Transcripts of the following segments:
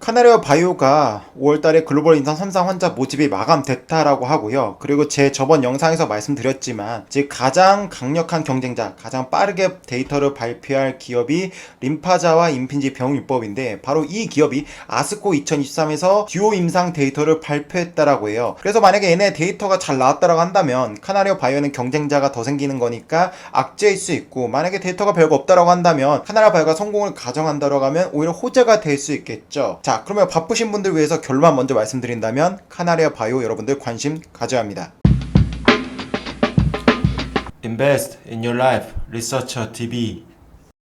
카나리오 바이오가 5월달에 글로벌 임상 3상 환자 모집이 마감됐다라고 하고요. 그리고 제 저번 영상에서 말씀드렸지만 즉 가장 강력한 경쟁자, 가장 빠르게 데이터를 발표할 기업이 림파자와 임핀지 병용요법인데 바로 이 기업이 아스코 2023에서 듀오 임상 데이터를 발표했다라고 해요. 그래서 만약에 얘네 데이터가 잘 나왔다라고 한다면 카나리오 바이오는 경쟁자가 더 생기는 거니까 악재일 수 있고, 만약에 데이터가 별거 없다라고 한다면 카나리오 바이오가 성공을 가정한다라고 하면 오히려 호재가 될 수 있겠죠. 자, 그러면 바쁘신 분들 위해서 결론만 먼저 말씀드린다면 카나리오 바이오 여러분들 관심 가져야 합니다. Invest in your life, Researcher TV.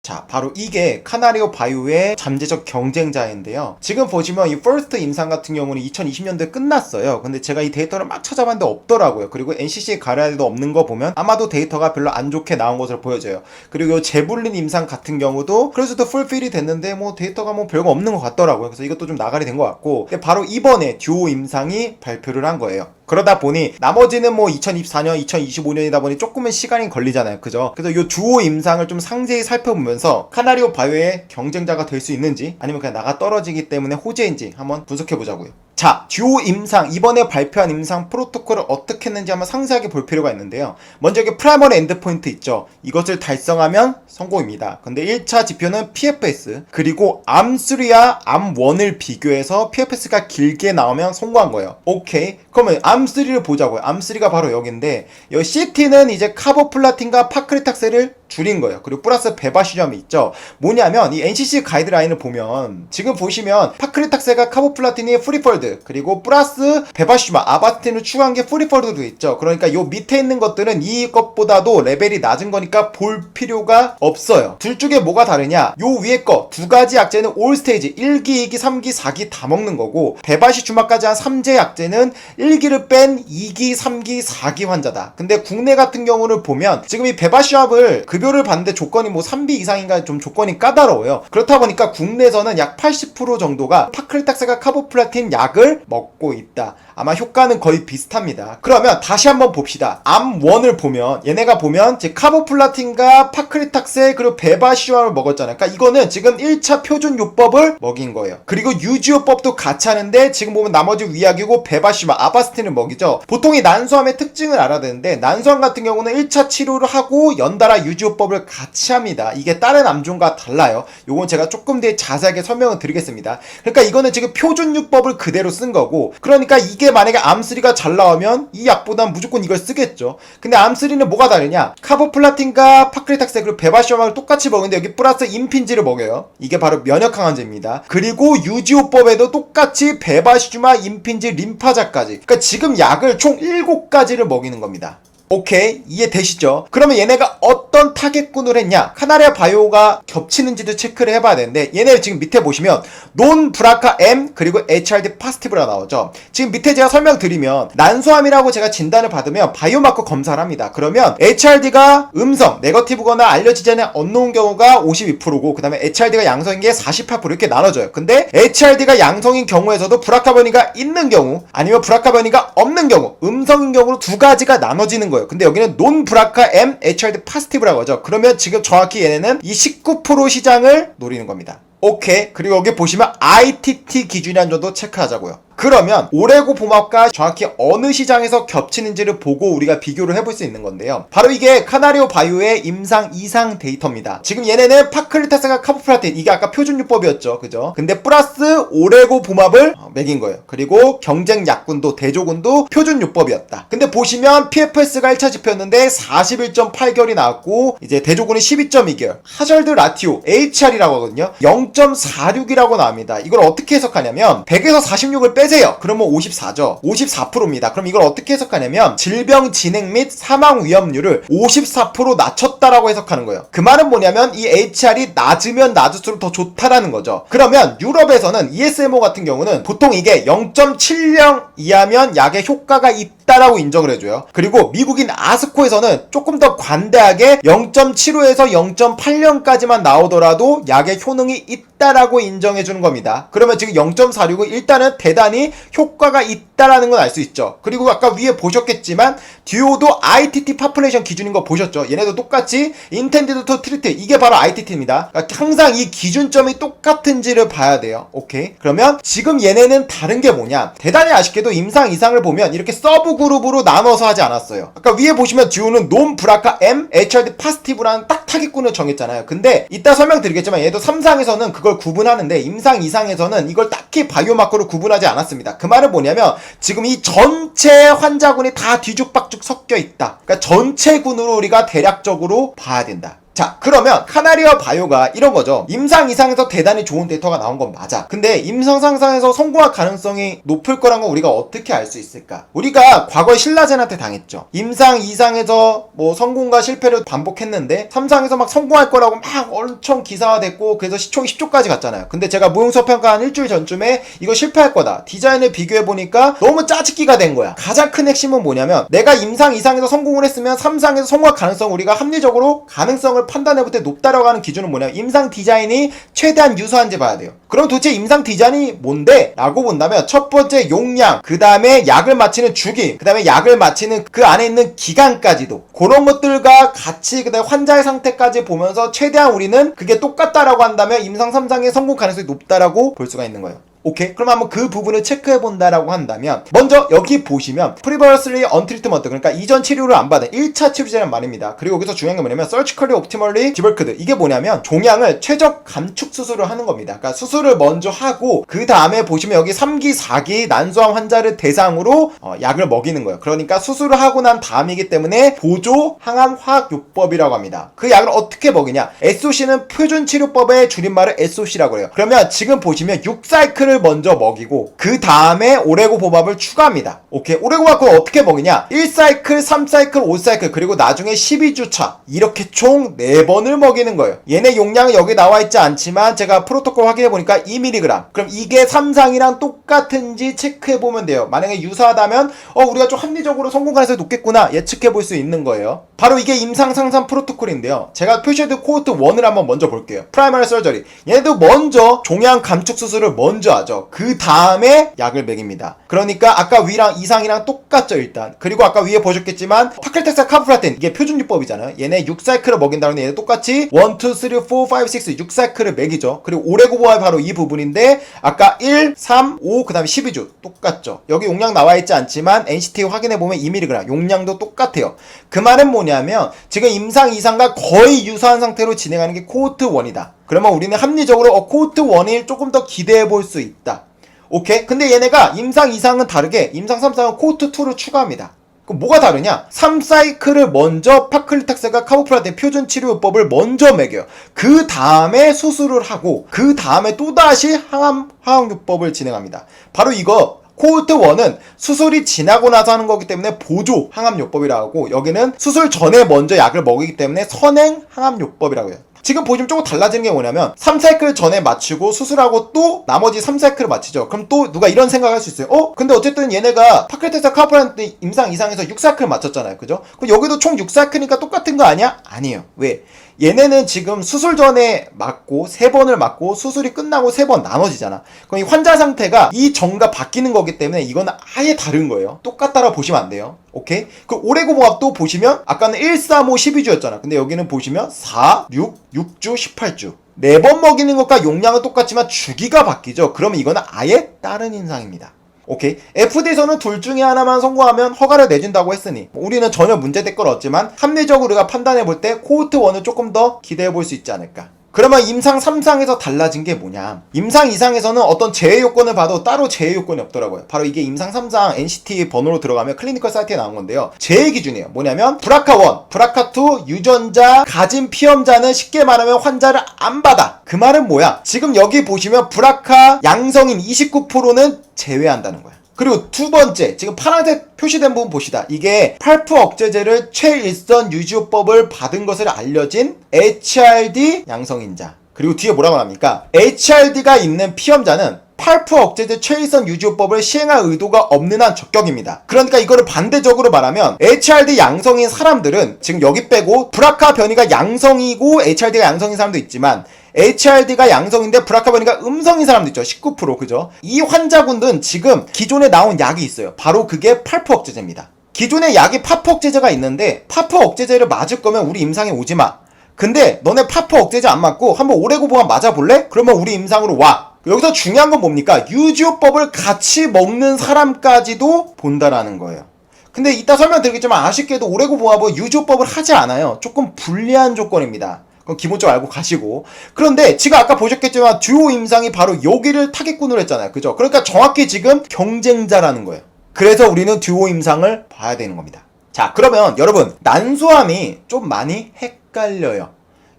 자, 바로 이게 카나리오 바이오의 잠재적 경쟁자인데요. 지금 보시면 이 퍼스트 임상 같은 경우는 2020년도에 끝났어요. 근데 제가 이 데이터를 막 찾아봤는데 없더라고요. 그리고 NCC 가이드라인도 없는 거 보면 아마도 데이터가 별로 안 좋게 나온 것으로 보여져요. 그리고 제블린 임상 같은 경우도 그래서도 풀필이 됐는데 뭐 데이터가 뭐 별거 없는 것 같더라고요. 그래서 이것도 좀 나가리 된 것 같고, 근데 바로 이번에 듀오 임상이 발표를 한 거예요. 그러다 보니 나머지는 뭐 2024년, 2025년이다 보니 조금은 시간이 걸리잖아요. 그죠? 그래서 이 듀오 임상을 좀 상세히 살펴보면서 카나리오 바이오의 경쟁자가 될 수 있는지 아니면 그냥 나가 떨어지기 때문에 호재인지 한번 분석해보자고요. 자, 듀오 임상, 이번에 발표한 임상 프로토콜을 어떻게 했는지 한번 상세하게 볼 필요가 있는데요. 먼저 이게 프라이머리 엔드포인트 있죠. 이것을 달성하면 성공입니다. 근데 1차 지표는 PFS, 그리고 암3와 암1을 비교해서 PFS가 길게 나오면 성공한 거예요. 오케이. 그러면 암3를 보자고요. 암3가 바로 여기인데, 여기 CT는 이제 카보플라틴과 파크리탁셀을 줄인 거예요. 그리고 플러스 베바시점이 있죠. 뭐냐면 이 NCC 가이드라인을 보면 지금 보시면 파크리탁셀과 카보플라틴이 프리폴드, 그리고 플러스 베바시점, 아바스틴을 추가한 게 프리폴드도 있죠. 그러니까 요 밑에 있는 것들은 이것보다도 레벨이 낮은 거니까 볼 필요가 없어요. 둘 중에 뭐가 다르냐? 요 위에 거 두 가지 약제는 올 스테이지 1기, 2기, 3기, 4기 다 먹는 거고, 베바시 주마까지 한 3제 약제는 1기를 뺀 2기, 3기, 4기 환자다. 근데 국내 같은 경우를 보면 지금 이 베바시압을 급여를 받는데 조건이 뭐 3비 이상인가 좀 조건이 까다로워요. 그렇다 보니까 국내에서는 약 80% 정도가 파크리탁셀과 카보플라틴 약을 먹고 있다. 아마 효과는 거의 비슷합니다. 그러면 다시 한번 봅시다. 암1을 보면 얘네가 보면 즉 카보플라틴과 파크리탁셀 그리고 베바시압을 먹었잖아요. 그러니까 이거는 지금 1차 표준요법을 먹인 거예요. 그리고 유지요법도 같이 하는데 지금 보면 나머지 위약이고 베바시압, 아바스틴을 먹이죠. 보통 이 난소암의 특징을 알아야 되는데, 난소암 같은 경우는 1차 치료를 하고 연달아 유지요법을 같이 합니다. 이게 다른 암종과 달라요. 요건 제가 조금 더 자세하게 설명을 드리겠습니다. 그러니까 이거는 지금 표준요법을 그대로 쓴 거고, 그러니까 이게 만약에 암3가 잘 나오면 이 약보단 무조건 이걸 쓰겠죠. 근데 암3는 뭐가 다르냐? 카보플라틴과 파크리탁셀 그리고 베바시압을 똑같이 먹는데 여기 플러스 임핀지를 먹여요. 이게 바로 면역 항원제입니다. 그리고 유지요법에도 똑같이 베바시주마, 임핀지, 림파자까지, 그러니까 지금 약을 총 7가지를 먹이는 겁니다. 오케이, 이해되시죠? 그러면 얘네가 어떤 타겟군을 했냐? 카나리오 바이오가 겹치는지도 체크를 해봐야 되는데, 얘네 지금 밑에 보시면 논 브라카 M 그리고 HRD 파스티브라 나오죠. 지금 밑에 제가 설명드리면 난소암이라고 제가 진단을 받으면 바이오마커 검사를 합니다. 그러면 HRD가 음성, 네거티브거나 알려지지 않은 언노운 경우가 52%고 그 다음에 HRD가 양성인 게 48% 이렇게 나눠져요. 근데 HRD가 양성인 경우에서도 브라카 변이가 있는 경우 아니면 브라카 변이가 없는 경우, 음성인 경우로 두 가지가 나눠지는 거예요. 근데 여기는 논 브라카 M HRD 파스티브라고 하죠. 그러면 지금 정확히 얘네는 이 19% 시장을 노리는 겁니다. 오케이. 그리고 여기 보시면 ITT 기준이라는 점도 체크하자고요. 그러면 오레고봄합과 정확히 어느 시장에서 겹치는지를 보고 우리가 비교를 해볼 수 있는 건데요. 바로 이게 카나리오 바이오의 임상 이상 데이터입니다. 지금 얘네는 파크리탁셀과 카보플라틴, 이게 아까 표준요법이었죠. 그죠? 근데 플러스 오레고봄합을 매긴 거예요. 그리고 경쟁 약군도 대조군도 표준요법이었다. 근데 보시면 PFS가 1차 지표였는데 41.8개월이 나왔고, 이제 대조군이 12.2개월. 하절드 라티오 HR이라고 하거든요. 0.46이라고 나옵니다. 이걸 어떻게 해석하냐면 100에서 46을 빼세요. 그러면 54죠. 54%입니다. 그럼 이걸 어떻게 해석하냐면 질병 진행 및 사망 위험률을 54% 낮췄다라고 해석하는 거예요. 그 말은 뭐냐면 이 HR이 낮으면 낮을수록 더 좋다라는 거죠. 그러면 유럽에서는 ESMO 같은 경우는 보통 이게 0.70 이하면 약의 효과가 있다 있다라고 인정을 해줘요. 그리고 미국인 아스코에서는 조금 더 관대하게 0.75에서 0.8년까지만 나오더라도 약의 효능이 있다라고 인정해주는 겁니다. 그러면 지금 0.46은 일단은 대단히 효과가 있다라는 건 알 수 있죠. 그리고 아까 위에 보셨겠지만 듀오도 ITT 파퓰레이션 기준인 거 보셨죠? 얘네도 똑같이 Intended to Treat, 이게 바로 ITT입니다. 그러니까 항상 이 기준점이 똑같은지를 봐야 돼요. 오케이? 그러면 지금 얘네는 다른 게 뭐냐? 대단히 아쉽게도 임상 이상을 보면 이렇게 서브 그룹으로 나눠서 하지 않았어요. 아까 위에 보시면 듀오는 논 브라카 M, HRD 파스티브라는 딱 타깃군을 정했잖아요. 근데 이따 설명드리겠지만 얘도 3상에서는 그걸 구분하는데 임상 이상에서는 이걸 딱히 바이오마커로 구분하지 않았습니다. 그 말은 뭐냐면 지금 이 전체 환자군이 다 뒤죽박죽 섞여 있다. 그러니까 전체군으로 우리가 대략적으로 봐야 된다. 자, 그러면 카나리와 바이오가 이런 거죠. 임상 이상에서 대단히 좋은 데이터가 나온 건 맞아. 근데 임상 상상에서 성공할 가능성이 높을 거란 건 우리가 어떻게 알 수 있을까? 우리가 과거에 신라젠한테 당했죠. 임상 이상에서 뭐 성공과 실패를 반복했는데 3상에서 막 성공할 거라고 막 엄청 기사화됐고 그래서 시총이 10조까지 갔잖아요. 근데 제가 무용서 평가 한 일주일 전쯤에 이거 실패할 거다. 디자인을 비교해보니까 너무 짜집기가 된 거야. 가장 큰 핵심은 뭐냐면 내가 임상 이상에서 성공을 했으면 3상에서 성공할 가능성 우리가 합리적으로 가능성을 판단해볼 때 높다라고 하는 기준은 뭐냐면 임상 디자인이 최대한 유사한지 봐야 돼요. 그럼 도대체 임상 디자인이 뭔데? 라고 본다면 첫 번째 용량, 그 다음에 약을 마치는 주기, 그 다음에 약을 마치는 그 안에 있는 기간까지도 그런 것들과 같이 그 다음에 환자의 상태까지 보면서 최대한 우리는 그게 똑같다라고 한다면 임상 3상의 성공 가능성이 높다라고 볼 수가 있는 거예요. 오케이? 그럼 한번 그 부분을 체크해본다라고 한다면 먼저 여기 보시면 previously untreated, 그러니까 이전 치료를 안 받은 1차 치료제란 말입니다. 그리고 여기서 중요한 게 뭐냐면 surgically optimally debulked, 이게 뭐냐면 종양을 최적 감축 수술을 하는 겁니다. 그러니까 수술을 먼저 하고 그 다음에 보시면 여기 3기, 4기 난소암 환자를 대상으로 약을 먹이는 거예요. 그러니까 수술을 하고 난 다음이기 때문에 보조 항암 화학요법이라고 합니다. 그 약을 어떻게 먹이냐? SOC는 표준치료법의 줄임말을 SOC라고 해요. 그러면 지금 보시면 6사이클을 먼저 먹이고 그 다음에 오레고보밥을 추가합니다. 오케이, 오레고보밥을 어떻게 먹이냐? 1사이클, 3사이클, 5사이클, 그리고 나중에 12주차 이렇게 총 4번을 먹이는 거예요. 얘네 용량은 여기 나와있지 않지만 제가 프로토콜 확인해보니까 2mg. 그럼 이게 3상이랑 똑같은지 체크해보면 돼요. 만약에 유사하다면 우리가 좀 합리적으로 성공 가능성이 높겠구나 예측해볼 수 있는 거예요. 바로 이게 임상 상상 프로토콜인데요. 제가 표시해둔 코호트 1을 한번 먼저 볼게요. 프라이머리 서저리, 얘도 먼저 종양 감축 수술을 먼저 하죠. 그 다음에 약을 먹입니다. 그러니까 아까 위랑 이상이랑 똑같죠 일단. 그리고 아까 위에 보셨겠지만 파클텍사 카프라텐, 이게 표준요법이잖아요. 얘네 6사이클을 먹인다는 얘네 똑같이 1, 2, 3, 4, 5, 6 6사이클을 먹이죠. 그리고 오레고보아의 바로 이 부분인데 아까 1, 3, 5, 그 다음에 12주 똑같죠. 여기 용량 나와있지 않지만 NCT 확인해보면 2mg 용량도 똑같아요. 그 말은 뭐냐면 지금 임상 이상과 거의 유사한 상태로 진행하는 게 코호트 1이다. 그러면 우리는 합리적으로 코호트 1을 조금 더 기대해 볼 수 있다. 오케이? 근데 얘네가 임상 이상은 다르게 임상 3상은 코호트 2를 추가합니다. 그럼 뭐가 다르냐? 3사이클을 먼저 파클리탁스가 카보프라텐 표준 치료요법을 먼저 먹여요. 그 다음에 수술을 하고 그 다음에 또다시 항암 화학요법을 진행합니다. 바로 이거 코호트 1은 수술이 지나고 나서 하는 거기 때문에 보조 항암요법이라고 하고, 여기는 수술 전에 먼저 약을 먹이기 때문에 선행 항암요법이라고 해요. 지금 보시면 조금 달라지는 게 뭐냐면 3사이클 전에 맞추고 수술하고 또 나머지 3사이클을 맞추죠. 그럼 또 누가 이런 생각을 할 수 있어요. 근데 어쨌든 얘네가 파클테사 카프라텐 임상 이상에서 6사이클 맞췄잖아요. 그죠? 그럼 여기도 총 6사이클이니까 똑같은 거 아니야? 아니에요. 왜? 얘네는 지금 수술 전에 맞고 3번을 맞고 수술이 끝나고 3번 나눠지잖아. 그럼 이 환자 상태가 이 전과 바뀌는 거기 때문에 이거는 아예 다른 거예요. 똑같다라고 보시면 안 돼요. 오케이? 그 오레고보밥도 보시면 아까는 1, 3, 5, 12주였잖아. 근데 여기는 보시면 4, 6, 6주, 18주. 4번 먹이는 것과 용량은 똑같지만 주기가 바뀌죠. 그러면 이거는 아예 다른 인상입니다. 오케이? FD에서는 둘 중에 하나만 성공하면 허가를 내준다고 했으니 우리는 전혀 문제될 건 없지만 합리적으로 우리가 판단해 볼 때 코호트 1을 조금 더 기대해 볼 수 있지 않을까. 그러면 임상 3상에서 달라진 게 뭐냐? 임상 2상에서는 어떤 제외 요건을 봐도 따로 제외 요건이 없더라고요. 바로 이게 임상 3상 NCT 번호로 들어가면 클리니컬 사이트에 나온 건데요. 제외 기준이에요. 뭐냐면 브라카1, 브라카2 유전자 가진 피험자는 쉽게 말하면 환자를 안 받아. 그 말은 뭐야? 지금 여기 보시면 브라카 양성인 29%는 제외한다는 거야. 그리고 두 번째, 지금 파란색 표시된 부분 보시다. 이게 팔프 억제제를 최일선 유지요법을 받은 것을 알려진 HRD 양성인자. 그리고 뒤에 뭐라고 합니까? HRD가 있는 피험자는 팔프 억제제 최일선 유지요법을 시행할 의도가 없는 한 적격입니다. 그러니까 이거를 반대적으로 말하면 HRD 양성인 사람들은 지금 여기 빼고 브라카 변이가 양성이고 HRD가 양성인 사람도 있지만 HRD가 양성인데 브라카 변이가 음성인 사람도 있죠. 19% 그죠? 이 환자군들은 지금 기존에 나온 약이 있어요. 바로 그게 팔프 억제제입니다. 기존에 약이 파프 억제제가 있는데 파프 억제제를 맞을 거면 우리 임상에 오지 마. 근데 너네 파프 억제제 안 맞고 한번 오레고보안 맞아볼래? 그러면 우리 임상으로 와. 여기서 중요한 건 뭡니까? 유지요법을 같이 먹는 사람까지도 본다라는 거예요. 근데 이따 설명드리겠지만 아쉽게도 오레고보안은 유지요법을 하지 않아요. 조금 불리한 조건입니다. 그건 기본적으로 알고 가시고. 그런데 지금 아까 보셨겠지만 듀오 임상이 바로 여기를 타겟군으로 했잖아요. 그죠? 그러니까 정확히 지금 경쟁자라는 거예요. 그래서 우리는 듀오 임상을 봐야 되는 겁니다. 자, 그러면 여러분 난소암이 좀 많이 헷갈려요.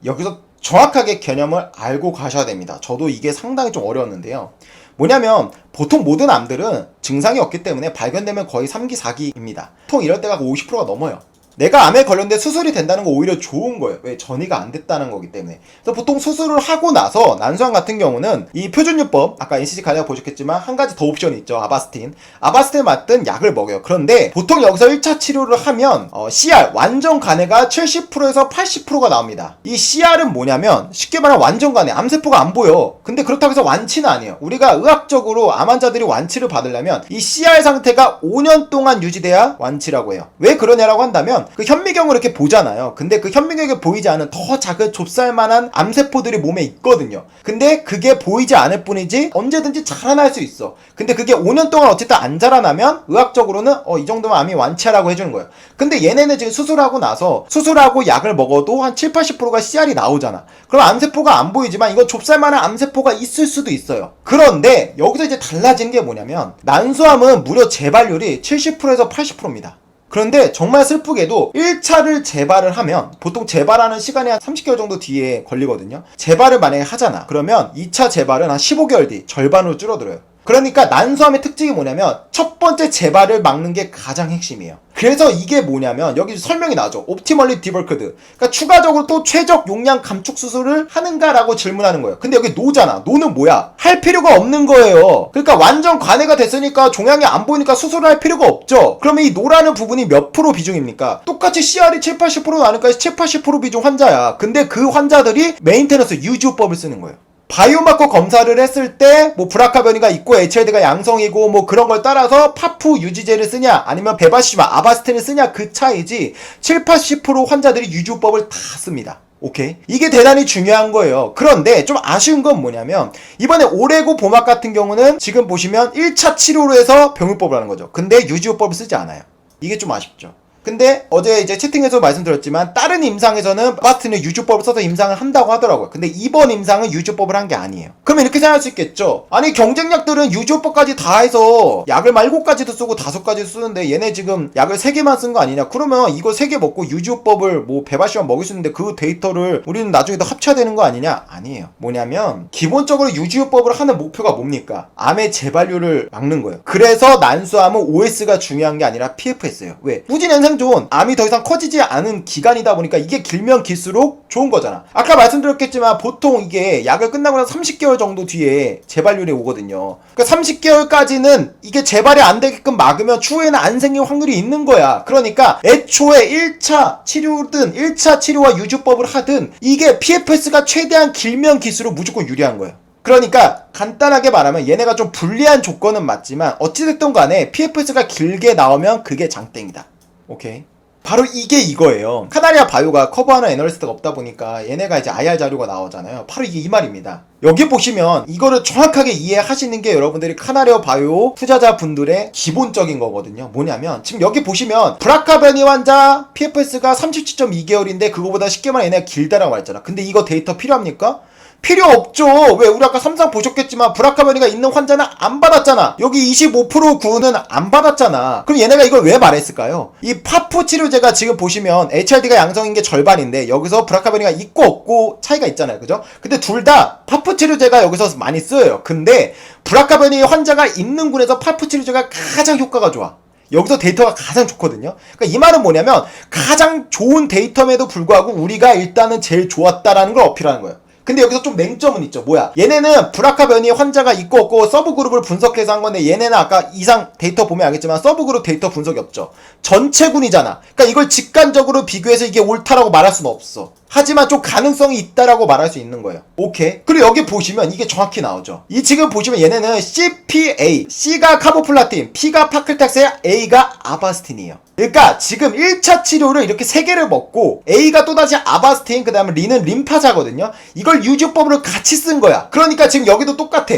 여기서 정확하게 개념을 알고 가셔야 됩니다. 저도 이게 상당히 좀 어려웠는데요. 뭐냐면 보통 모든 암들은 증상이 없기 때문에 발견되면 거의 3기, 4기입니다. 보통 이럴 때가 50%가 넘어요. 내가 암에 걸렸는데 수술이 된다는 거 오히려 좋은 거예요. 왜? 전이가 안 됐다는 거기 때문에. 그래서 보통 수술을 하고 나서 난소암 같은 경우는 이 표준요법, 아까 NCC 가이드가 보셨겠지만 한 가지 더 옵션이 있죠. 아바스틴 맞든 약을 먹여요. 그런데 보통 여기서 1차 치료를 하면 CR, 완전 간해가 70%에서 80%가 나옵니다. 이 CR은 뭐냐면 쉽게 말하면 완전 간해, 암세포가 안 보여. 근데 그렇다고 해서 완치는 아니에요. 우리가 의학적으로 암 환자들이 완치를 받으려면 이 CR 상태가 5년 동안 유지돼야 완치라고 해요. 왜 그러냐라고 한다면 그 현미경을 이렇게 보잖아요. 근데 그 현미경에 보이지 않은 더 작은 좁쌀만한 암세포들이 몸에 있거든요. 근데 그게 보이지 않을 뿐이지 언제든지 자라날 수 있어. 근데 그게 5년 동안 어쨌든 안 자라나면 의학적으로는 이 정도면 암이 완치라고 해주는 거예요. 근데 얘네는 지금 수술하고 나서 수술하고 약을 먹어도 한 7, 80%가 CR이 나오잖아. 그럼 암세포가 안 보이지만 이건 좁쌀만한 암세포가 있을 수도 있어요. 그런데 여기서 이제 달라지는 게 뭐냐면 난소암은 무려 재발률이 70%에서 80%입니다. 그런데 정말 슬프게도 1차를 재발을 하면 보통 재발하는 시간이 한 30개월 정도 뒤에 걸리거든요. 재발을 만약에 하잖아. 그러면 2차 재발은 한 15개월 뒤 절반으로 줄어들어요. 그러니까 난소암의 특징이 뭐냐면 첫 번째 재발을 막는 게 가장 핵심이에요. 그래서 이게 뭐냐면 여기 설명이 나오죠. 옵티멀리 디벌크드. 그러니까 추가적으로 또 최적 용량 감축 수술을 하는가라고 질문하는 거예요. 근데 여기 노잖아. 노는 뭐야? 할 필요가 없는 거예요. 그러니까 완전 관해가 됐으니까 종양이 안 보이니까 수술을 할 필요가 없죠. 그러면 이 노라는 부분이 몇 프로 비중입니까? 똑같이 CR이 7, 80% 나니까 7, 80% 비중 환자야. 근데 그 환자들이 메인테너스 유지요법을 쓰는 거예요. 바이오마커 검사를 했을 때 뭐 브라카 변이가 있고 HRD가 양성이고 뭐 그런 걸 따라서 파프 유지제를 쓰냐 아니면 베바시마, 아바스틴을 쓰냐 그 차이지 7, 80% 환자들이 유지요법을 다 씁니다. 오케이? 이게 대단히 중요한 거예요. 그런데 좀 아쉬운 건 뭐냐면 이번에 오레고 보막 같은 경우는 지금 보시면 1차 치료로 해서 병용법을 하는 거죠. 근데 유지요법을 쓰지 않아요. 이게 좀 아쉽죠. 근데 어제 이제 채팅에서 말씀드렸지만 다른 임상에서는 아바스틴을 유지요법을 써서 임상을 한다고 하더라고요. 근데 이번 임상은 유지요법을 한 게 아니에요. 그러면 이렇게 생각할 수 있겠죠. 아니 경쟁약들은 유지요법까지 다 해서 약을 7가지도 쓰고 5가지도 쓰는데 얘네 지금 약을 3개만 쓴 거 아니냐. 그러면 이거 3개 먹고 유지요법을 뭐 베바시만 먹일 수 있는데 그 데이터를 우리는 나중에 더 합쳐야 되는 거 아니냐. 아니에요. 뭐냐면 기본적으로 유지요법을 하는 목표가 뭡니까? 암의 재발률을 막는 거예요. 그래서 난소암은 OS가 중요한 게 아니라 PFS예요. 왜? 후진현상 좋은 암이 더 이상 커지지 않은 기간이다 보니까 이게 길면 길수록 좋은 거잖아. 아까 말씀드렸겠지만 보통 이게 약을 끝나고 나서 30개월 정도 뒤에 재발률이 오거든요. 그러니까 30개월까지는 이게 재발이 안 되게끔 막으면 추후에는 안 생길 확률이 있는 거야. 그러니까 애초에 1차 치료든 1차 치료와 유지법을 하든 이게 PFS가 최대한 길면 길수록 무조건 유리한 거예요. 그러니까 간단하게 말하면 얘네가 좀 불리한 조건은 맞지만 어찌됐든 간에 PFS가 길게 나오면 그게 장땡이다. 오케이. 바로 이게 이거예요. 카나리아 바이오가 커버하는 애널리스트가 없다 보니까 얘네가 이제 IR 자료가 나오잖아요. 바로 이게 이 말입니다. 여기 보시면 이거를 정확하게 이해하시는 게 여러분들이 카나리아 바이오 투자자분들의 기본적인 거거든요. 뭐냐면 지금 여기 보시면 브라카 변이 환자 PFS가 37.2개월인데 그거보다 쉽게 말하면 얘네가 길다라고 말했잖아. 근데 이거 데이터 필요합니까? 필요 없죠. 왜? 우리 아까 삼상 보셨겠지만 브라카 변이가 있는 환자는 안 받았잖아. 여기 25% 구는 안 받았잖아. 그럼 얘네가 이걸 왜 말했을까요? 이 파프 치료제가 지금 보시면 HRD가 양성인 게 절반인데 여기서 브라카 변이가 있고 없고 차이가 있잖아요. 그죠? 근데 둘 다 파프 치료제가 여기서 많이 쓰여요. 근데 브라카 변이 환자가 있는 군에서 파프 치료제가 가장 효과가 좋아. 여기서 데이터가 가장 좋거든요. 그러니까 이 말은 뭐냐면 가장 좋은 데이터임에도 불구하고 우리가 일단은 제일 좋았다라는 걸 어필하는 거예요. 근데 여기서 좀 맹점은 있죠. 뭐야? 얘네는 브라카 변이 환자가 있고 없고 서브그룹을 분석해서 한 건데 얘네는 아까 이상 데이터 보면 알겠지만 서브그룹 데이터 분석이 없죠. 전체군이잖아. 그러니까 이걸 직관적으로 비교해서 이게 옳다라고 말할 수는 없어. 하지만 좀 가능성이 있다라고 말할 수 있는 거예요. 오케이. 그리고 여기 보시면 이게 정확히 나오죠. 이 지금 보시면 얘네는 CPA, C가 카보플라틴, P가 파클탁스, A가 아바스틴이에요. 그러니까 지금 1차 치료를 이렇게 3개를 먹고 A가 또다시 아바스틴, 그 다음에 L는 림파자거든요. 이걸 유지법으로 같이 쓴 거야. 그러니까 지금 여기도 똑같아.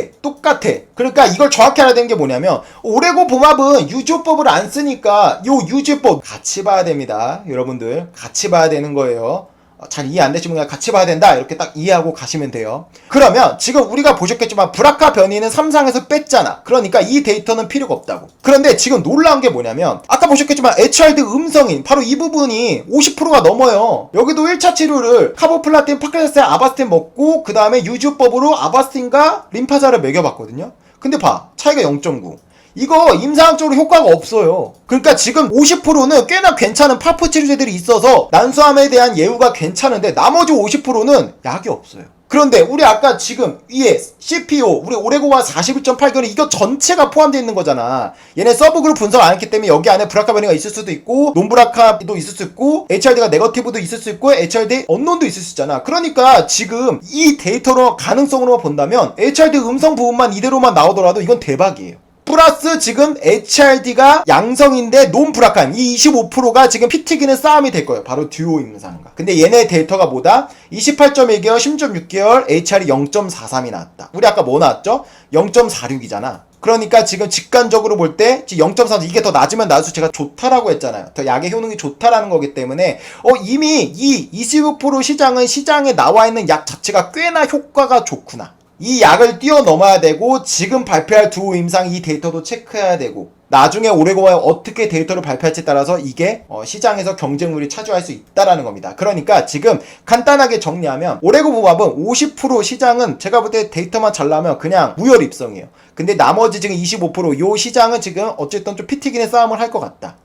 그러니까 이걸 정확히 알아야 되는 게 뭐냐면 오레고봄합은 유지법을 안 쓰니까 요 유지법 같이 봐야 됩니다. 여러분들 같이 봐야 되는 거예요. 잘 이해 안 되시면 그냥 같이 봐야 된다 이렇게 딱 이해하고 가시면 돼요. 그러면 지금 우리가 보셨겠지만 브라카 변이는 3상에서 뺐잖아. 그러니까 이 데이터는 필요가 없다고. 그런데 지금 놀라운 게 뭐냐면 아까 보셨겠지만 HRD 음성인 바로 이 부분이 50%가 넘어요. 여기도 1차 치료를 카보플라틴, 파클타스, 아바스틴 먹고 그 다음에 유지법으로 아바스틴과 림파자를 먹여봤거든요. 근데 봐, 차이가 0.9. 이거 임상학적으로 효과가 없어요. 그러니까 지금 50%는 꽤나 괜찮은 파프 치료제들이 있어서 난소암에 대한 예후가 괜찮은데 나머지 50%는 약이 없어요. 그런데 우리 아까 지금 위에 CPO 우리 오레고와 41.8견이 이거 전체가 포함되어 있는 거잖아. 얘네 서브그룹 분석 안 했기 때문에 여기 안에 브라카 변이가 있을 수도 있고 논브라카도 있을 수 있고 HRD가 네거티브도 있을 수 있고 HRD 언론도 있을 수 있잖아. 그러니까 지금 이 데이터로 가능성으로 본다면 HRD 음성 부분만 이대로만 나오더라도 이건 대박이에요. 플러스 지금 HRD가 양성인데 논브라카임 이 25%가 지금 피 튀기는 싸움이 될 거예요. 바로 듀오 임상과. 근데 얘네 데이터가 뭐다? 28.1개월, 16.6개월, HR이 0.43이 나왔다. 우리 아까 뭐 나왔죠? 0.46이잖아. 그러니까 지금 직관적으로 볼 때 0.3 이게 더 낮으면 낮을수록 제가 좋다라고 했잖아요. 더 약의 효능이 좋다라는 거기 때문에 이미 이 25% 시장은 시장에 나와 있는 약 자체가 꽤나 효과가 좋구나. 이 약을 뛰어넘어야 되고 지금 발표할 듀오 임상 이 데이터도 체크해야 되고 나중에 오레고와에 어떻게 데이터를 발표할지에 따라서 이게 시장에서 경쟁률이 차지할 수 있다라는 겁니다. 그러니까 지금 간단하게 정리하면 오레고봄합은 50% 시장은 제가 볼 때 데이터만 잘 나오면 그냥 무혈 입성이에요. 근데 나머지 지금 25% 요 시장은 지금 어쨌든 좀 피 튀기는 싸움을 할 것 같다.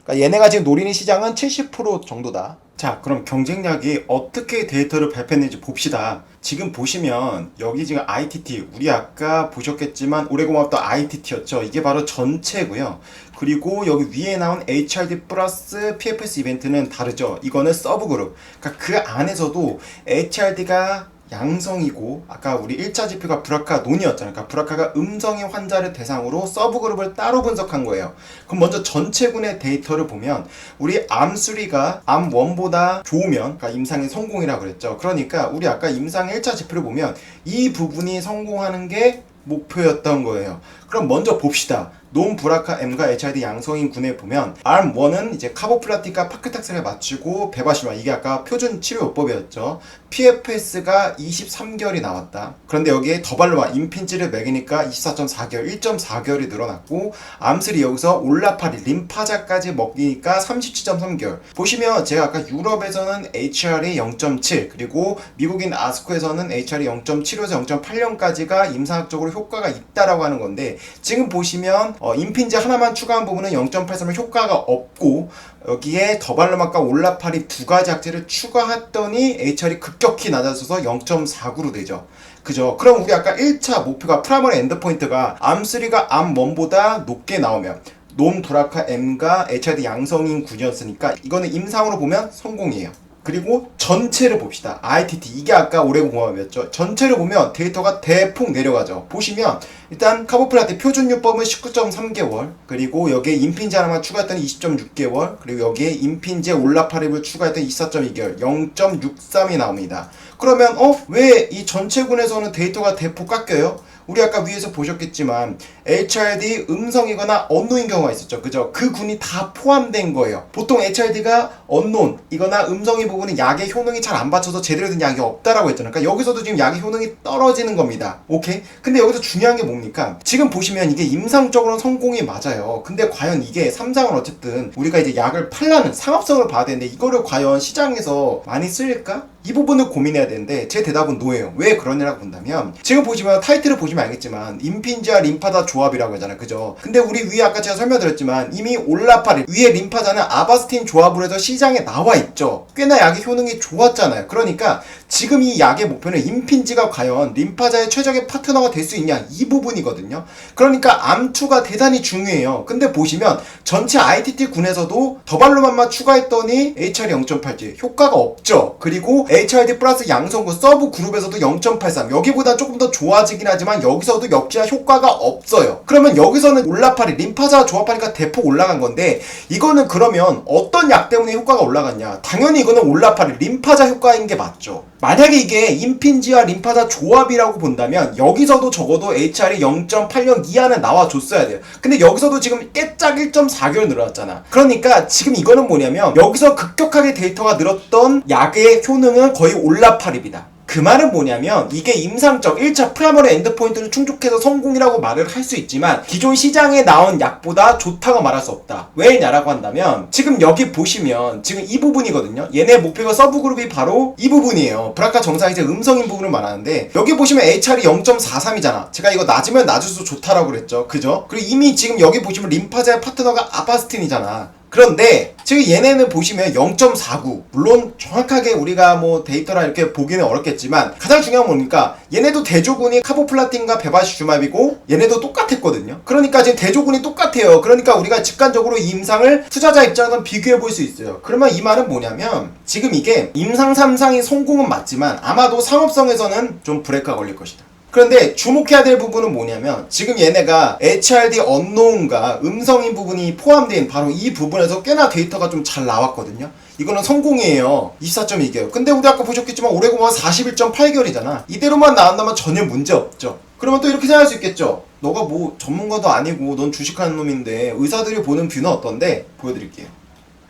그러니까 얘네가 지금 노리는 시장은 70% 정도다. 자, 그럼 경쟁약이 어떻게 데이터를 발표했는지 봅시다. 지금 보시면 여기 지금 ITT 우리 아까 보셨겠지만 오레고맙도 ITT였죠. 이게 바로 전체고요. 그리고 여기 위에 나온 HRD 플러스 PFS 이벤트는 다르죠. 이거는 서브그룹. 그러니까 그 안에서도 HRD가 양성이고 아까 우리 1차 지표가 브라카 논이었잖아요. 그러니까 브라카가 음성인 환자를 대상으로 서브그룹을 따로 분석한 거예요. 그럼 먼저 전체군의 데이터를 보면 우리 암3가 암1보다 좋으면 그러니까 임상의 성공이라고 그랬죠. 그러니까 우리 아까 임상 1차 지표를 보면 이 부분이 성공하는 게 목표였던 거예요. 그럼 먼저 봅시다. 논브라카 M과 HRD 양성인 군에 보면 ARM1은 이제 카보플라틴과 파크탁스를 맞추고 베바시마 이게 아까 표준 치료요법이었죠. PFS가 23개월이 나왔다. 그런데 여기에 더발로마 임핀지를 먹이니까 24.4개월 1.4개월이 늘어났고 암3 여기서 올라파리 림파자까지 먹이니까 37.3개월. 보시면 제가 아까 유럽에서는 HR이 0.7 그리고 미국인 아스코에서는 HR이 0.75에서 0.8년까지가 임상학적으로 효과가 있다라고 하는 건데 지금 보시면 임핀지 하나만 추가한 부분은 0.83은 효과가 없고 여기에 더발로마과 올라파리 두 가지 약제를 추가했더니 HR이 급격히 낮아져서 0.49로 되죠. 그죠? 그럼 우리 아까 1차 목표가 프라이머리 엔드포인트가 암3가 암1보다 높게 나오면 논브라카 M과 HRD 양성인 군이었으니까 이거는 임상으로 보면 성공이에요. 그리고 전체를 봅시다. ITT 이게 아까 오레고봄합이었죠. 전체를 보면 데이터가 대폭 내려가죠. 보시면 일단 카보플라틴 표준요법은 19.3개월 그리고 여기에 임핀지 하나만 추가했더니 20.6개월 그리고 여기에 임핀지에 올라파립을 추가했더니 24.2개월 0.63이 나옵니다. 그러면 왜 이 전체군에서는 데이터가 대폭 깎여요? 우리 아까 위에서 보셨겠지만 HRD 음성이거나 언론인 경우가 있었죠. 그죠? 그 군이 다 포함된 거예요. 보통 HRD가 언론이거나 음성인 부분은 약의 효능이 잘 안 받쳐서 제대로 된 약이 없다라고 했잖아요. 그러니까 여기서도 지금 약의 효능이 떨어지는 겁니다. 오케이? 근데 여기서 중요한 게 뭡니까? 지금 보시면 이게 임상적으로는 성공이 맞아요. 근데 과연 이게 3상은 어쨌든 우리가 이제 약을 팔라는 상업성을 봐야 되는데 이거를 과연 시장에서 많이 쓰일까? 이 부분을 고민해야 되는데 제 대답은 노예요. 왜 그러냐라고 본다면 지금 보시면 타이틀을 보시면 알겠지만 임핀지와 림파자 조합이라고 하잖아요. 그죠? 근데 우리 위에 아까 제가 설명드렸지만 이미 올라파리 위에 림파자는 아바스틴 조합으로 해서 시장에 나와 있죠. 꽤나 약의 효능이 좋았잖아요. 그러니까 지금 이 약의 목표는 임핀지가 과연 림파자의 최적의 파트너가 될 수 있냐 이 부분이거든요. 그러니까 암투가 대단히 중요해요. 근데 보시면 전체 ITT 군에서도 더발로만만 추가했더니 HR이 0.87 효과가 없죠. 그리고 HRD 플러스 양성구 서브 그룹에서도 0.83 여기보다 조금 더 좋아지긴 하지만 여기서도 역시나 효과가 없어요. 그러면 여기서는 올라파리 림파자 조합하니까 대폭 올라간 건데 이거는 그러면 어떤 약 때문에 효과가 올라갔냐? 당연히 이거는 올라파리 림파자 효과인 게 맞죠. 만약에 이게 임핀지와 림파자 조합이라고 본다면 여기서도 적어도 HR이 0.80 이하는 나와줬어야 돼요. 근데 여기서도 지금 깨짝 1.4개월 늘어났잖아. 그러니까 지금 이거는 뭐냐면 여기서 급격하게 데이터가 늘었던 약의 효능은 거의 올라파립이다. 그 말은 뭐냐면 이게 임상적 1차 프라이머리 엔드포인트를 충족해서 성공이라고 말을 할 수 있지만 기존 시장에 나온 약보다 좋다고 말할 수 없다. 왜냐라고 한다면 지금 여기 보시면 지금 이 부분이거든요. 얘네 목표가 서브그룹이 바로 이 부분이에요. 브라카 정상이제 음성인 부분을 말하는데 여기 보시면 HR이 0.43이잖아. 제가 이거 낮으면 낮을수록 좋다라고 그랬죠. 그죠? 그리고 이미 지금 여기 보시면 림파자의 파트너가 아바스틴이잖아. 그런데 지금 얘네는 보시면 0.49 물론 정확하게 우리가 뭐 데이터라 이렇게 보기는 어렵겠지만 가장 중요한 건 뭡니까? 얘네도 대조군이 카보플라틴과 베바시주맙이고 얘네도 똑같았거든요. 그러니까 지금 대조군이 똑같아요. 그러니까 우리가 직관적으로 이 임상을 투자자 입장에서 비교해 볼 수 있어요. 그러면 이 말은 뭐냐면 지금 이게 임상 3상이 성공은 맞지만 아마도 상업성에서는 좀 브레이크가 걸릴 것이다. 그런데 주목해야 될 부분은 뭐냐면 지금 얘네가 HRD 언노운과 음성인 부분이 포함된 바로 이 부분에서 꽤나 데이터가 좀 잘 나왔거든요. 이거는 성공이에요. 24.2개월. 근데 우리 아까 보셨겠지만 올해 공화가 41.8개월이잖아. 이대로만 나온다면 전혀 문제 없죠. 그러면 또 이렇게 생각할 수 있겠죠. 너가 뭐 전문가도 아니고 넌 주식하는 놈인데 의사들이 보는 뷰는 어떤데? 보여드릴게요.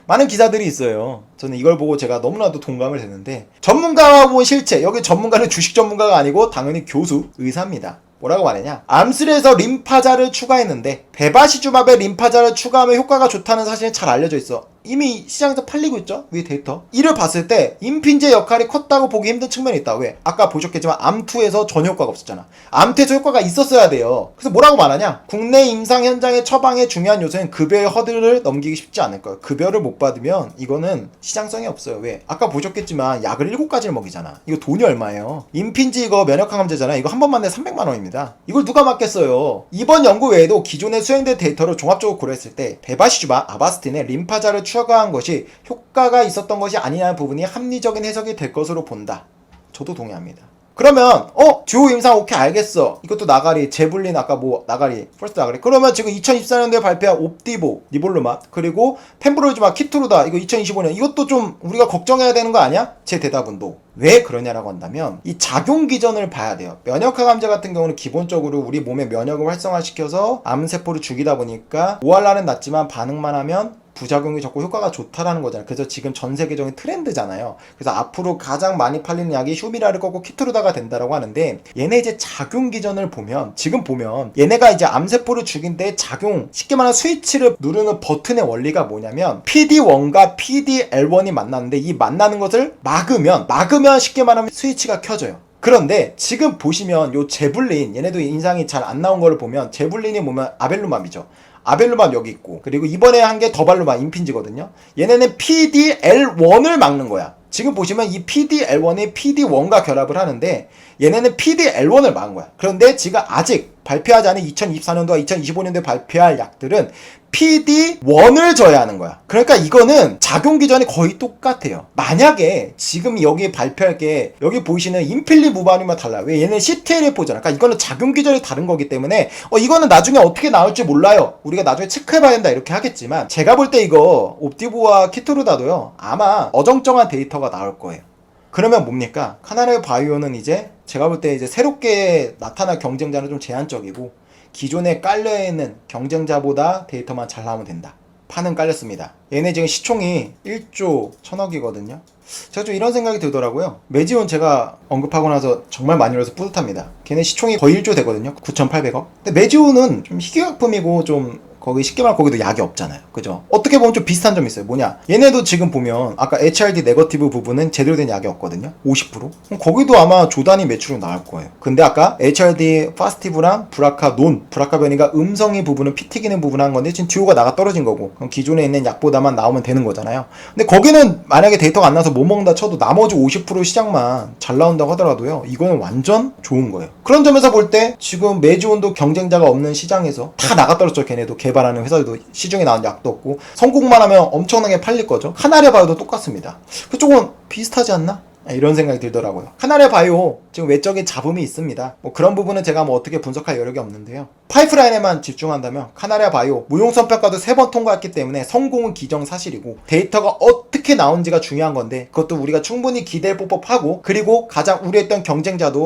많은 기사들이 있어요. 저는 이걸 보고 제가 너무나도 동감을 했는데 전문가와 본 실체, 여기 전문가는 주식 전문가가 아니고 당연히 교수, 의사입니다. 뭐라고 말하냐? 암술에서 림파자를 추가했는데 베바시주맙에 림파자를 추가하면 효과가 좋다는 사실은 잘 알려져 있어. 이미 시장에서 팔리고 있죠? 위에 데이터. 이를 봤을 때 임핀제 역할이 컸다고 보기 힘든 측면이 있다. 왜? 아까 보셨겠지만 암투에서 전혀 효과가 없었잖아. 암투에서 효과가 있었어야 돼요. 그래서 뭐라고 말하냐? 국내 임상 현장의 처방의 중요한 요소는 급여의 허들을 넘기기 쉽지 않을 거예요. 급여를 못 받으면 이거는 시장성이 없어요. 왜? 아까 보셨겠지만 약을 7가지를 먹이잖아. 이거 돈이 얼마예요? 임핀지 이거 면역항암제잖아. 이거 한 번만 내 300만 원입니다. 이걸 누가 맞겠어요? 이번 연구 외에도 기존에 수행된 데이터를 종합적으로 고려했을 때 베바시주마, 아바스틴의 림파자를 추가한 것이 효과가 있었던 것이 아니냐는 부분이 합리적인 해석이 될 것으로 본다. 저도 동의합니다. 그러면 듀오 임상 오케이 알겠어. 이것도 나가리, 제블린 아까 뭐 나가리, 퍼스트 나가리. 그러면 지금 2014년도에 발표한 옵디보, 니볼루맛 그리고 펜브로이즈맛, 키트루다 이거 2025년 이것도 좀 우리가 걱정해야 되는 거 아니야? 제 대답은 노. 왜 그러냐라고 한다면 이 작용 기전을 봐야 돼요. 면역항암제 같은 경우는 기본적으로 우리 몸의 면역을 활성화시켜서 암세포를 죽이다 보니까 오할라는 낮지만 반응만 하면 부작용이 적고 효과가 좋다라는 거잖아요. 그래서 지금 전 세계적인 트렌드잖아요. 그래서 앞으로 가장 많이 팔리는 약이 휴미라를 꺾고 키트루다가 된다라고 하는데 얘네 이제 작용 기전을 보면 지금 보면 얘네가 이제 암세포를 죽인데 작용 쉽게 말하면 스위치를 누르는 버튼의 원리가 뭐냐면 PD1과 PDL1이 만나는데 이 만나는 것을 막으면 쉽게 말하면 스위치가 켜져요. 그런데 지금 보시면 요 제블린 얘네도 인상이 잘 안 나온 거를 보면 제블린이 보면 아벨루맘이죠. 아벨루맘 여기 있고 그리고 이번에 한 게 더발루맘 임핀지거든요. 얘네는 PDL1을 막는 거야. 지금 보시면 이 PDL1이 PD1과 결합을 하는데 얘네는 PDL1을 막은 거야. 그런데 지금 아직 발표하지 않은 2024년도와 2025년도에 발표할 약들은 PD1을 줘야 하는 거야. 그러니까 이거는 작용 기전이 거의 똑같아요. 만약에 지금 여기 발표할 게 여기 보이시는 인필리무반이만 달라요. 왜? 얘는 CTLA4잖아. 그러니까 이거는 작용 기전이 다른 거기 때문에 이거는 나중에 어떻게 나올지 몰라요. 우리가 나중에 체크해봐야 된다 이렇게 하겠지만 제가 볼 때 이거 옵디보와 키토르다도요 아마 어정쩡한 데이터가 나올 거예요. 그러면 뭡니까? 카나레 바이오는 이제 제가 볼 때 이제 새롭게 나타날 경쟁자는 좀 제한적이고 기존에 깔려있는 경쟁자보다 데이터만 잘 나오면 된다. 판은 깔렸습니다. 얘네 지금 시총이 1조 1000억이거든요. 제가 좀 이런 생각이 들더라고요. 메지온 제가 언급하고 나서 정말 많이 올라서 뿌듯합니다. 걔네 시총이 거의 1조 되거든요. 9,800억. 근데 메지온은 좀 희귀약품이고 좀 거기 쉽게 말하면 거기도 약이 없잖아요. 그죠? 어떻게 보면 좀 비슷한 점이 있어요. 뭐냐? 얘네도 지금 보면 아까 HRD 네거티브 부분은 제대로 된 약이 없거든요. 50%? 그럼 거기도 아마 조단위 매출은 나올 거예요. 근데 아까 HRD 파스티브랑 브라카 변이가 음성의 부분은 피 튀기는 부분 한 건데 지금 듀오가 나가 떨어진 거고 그럼 기존에 있는 약보다만 나오면 되는 거잖아요. 근데 거기는 만약에 데이터가 안 나서 못 먹는다 쳐도 나머지 50% 시장만 잘 나온다고 하더라도요. 이거는 완전 좋은 거예요. 그런 점에서 볼 때 지금 매주온도 경쟁자가 없는 시장에서 다 나가 떨어졌죠. 걔네도 개발하는 회사들도 시중에 나온 약도 없고 성공만 하면 엄청나게 팔릴 거죠. 카나리아 바이오도 똑같습니다. 그쪽은 비슷하지 않나? 이런 생각이 들더라고요. 카나리아 바이오 지금 외적인 잡음이 있습니다. 뭐 그런 부분은 제가 뭐 어떻게 분석할 여력이 없는데요. 파이프라인에만 집중한다면 카나리아 바이오 무용성 평가도 3번 통과했기 때문에 성공은 기정사실이고 데이터가 어떻게 나온지가 중요한 건데 그것도 우리가 충분히 기대할 법하고 그리고 가장 우려했던 경쟁자도